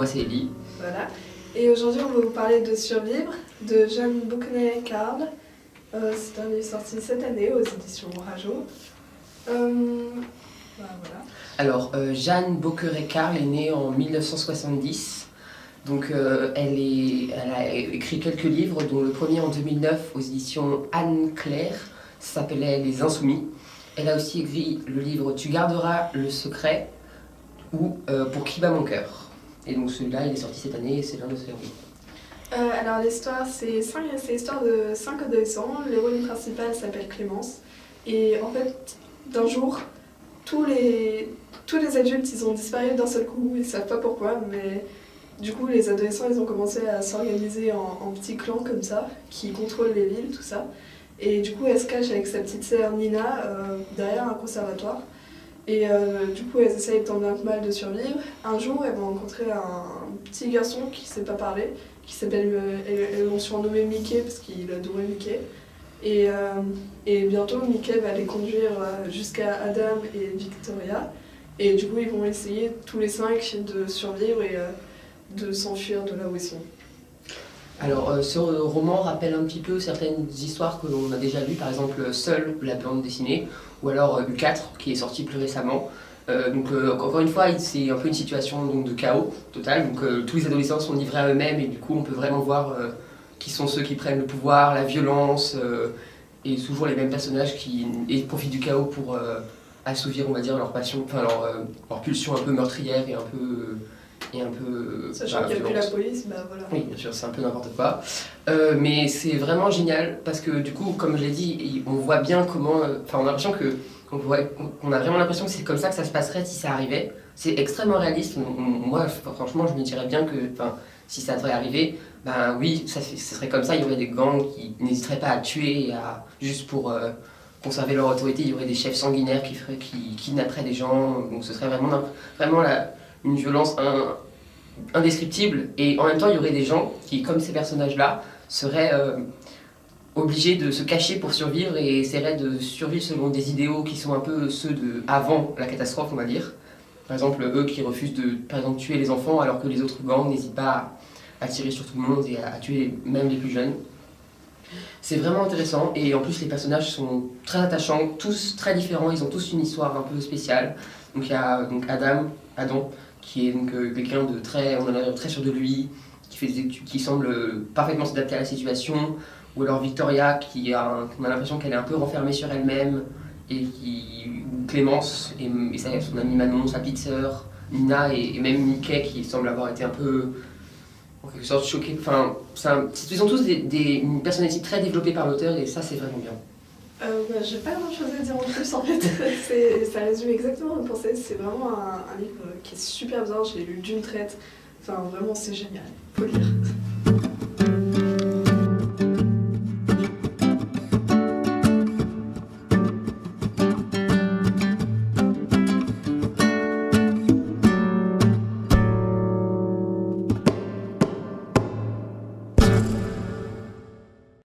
moi c'est Ellie. Voilà. Et aujourd'hui, on va vous parler de Survivre de Jeanne Boquenet-Carl. C'est un livre sorti cette année aux éditions Rajo. Voilà. Alors, Jeanne Boqueret-Carl est née en 1970. Donc, elle a écrit quelques livres, dont le premier en 2009 aux éditions Anne Claire, ça s'appelait Les Insoumis. Elle a aussi écrit le livre Tu garderas le secret ou Pour qui bat mon cœur. Et donc celui-là, il est sorti cette année et c'est l'un de ses livres. Alors l'histoire, c'est l'histoire de 5 adolescents. L'héroïne principale s'appelle Clémence. Et en fait, d'un jour, tous les adultes, ils ont disparu d'un seul coup. Ils savent pas pourquoi, mais du coup, les adolescents, ils ont commencé à s'organiser en petits clans comme ça, qui contrôlent les villes, tout ça. Et du coup, elle se cache avec sa petite sœur Nina derrière un conservatoire. Et du coup, elles essayent tant bien que mal de survivre. Un jour, elles vont rencontrer un petit garçon qui ne sait pas parler, qui s'appelle, elles l'ont surnommé Mickey parce qu'il adorait Mickey. Et bientôt, Mickey va les conduire jusqu'à Adam et Victoria. Et du coup, ils vont essayer tous les 5 de survivre et de s'enfuir de là où ils sont. Alors, ce roman rappelle un petit peu certaines histoires que l'on a déjà lues, par exemple Seul, la bande dessinée, ou alors U4, qui est sorti plus récemment. Encore une fois, c'est un peu une situation donc, de chaos total. Donc, tous les adolescents sont livrés à eux-mêmes et du coup, on peut vraiment voir qui sont ceux qui prennent le pouvoir, la violence, et toujours les mêmes personnages qui profitent du chaos pour assouvir, on va dire, leur passion, enfin leur pulsion un peu meurtrière et un peu. Sachant qu'il n'y a plus la police, bah voilà. Oui, bien sûr, c'est un peu n'importe quoi. Mais c'est vraiment génial parce que du coup, comme je l'ai dit, on voit bien comment. On a l'impression qu'on a vraiment l'impression que c'est comme ça que ça se passerait si ça arrivait. C'est extrêmement réaliste. Moi, franchement, je me dirais bien que si ça devrait arriver, ben oui, ce serait comme ça. Il y aurait des gangs qui n'hésiteraient pas à tuer juste pour conserver leur autorité. Il y aurait des chefs sanguinaires qui kidnapperaient des gens. Donc ce serait vraiment une violence indescriptible, et en même temps il y aurait des gens qui, comme ces personnages-là, seraient obligés de se cacher pour survivre et essaieraient de survivre selon des idéaux qui sont un peu ceux de avant la catastrophe, on va dire. Par exemple, eux qui refusent de tuer les enfants alors que les autres gangs n'hésitent pas à tirer sur tout le monde et à tuer même les plus jeunes. C'est vraiment intéressant et en plus les personnages sont très attachants, tous très différents, ils ont tous une histoire un peu spéciale. Donc il y a Adam, qui est donc quelqu'un de très, on a l'air très sûr de lui, qui semble parfaitement s'adapter à la situation, ou alors Victoria, on a l'impression qu'elle est un peu renfermée sur elle-même, ou Clémence, et son amie Manon, sa petite sœur, Nina, et même Mickey, qui semble avoir été un peu, en quelque sorte, choqué. Ils sont tous une personnalité très développée par l'auteur, et ça, c'est vraiment bien. J'ai pas grand chose à dire en plus en fait, ça résume exactement ma pensée, c'est vraiment un livre qui est super bien, je l'ai lu d'une traite, vraiment c'est génial, faut lire.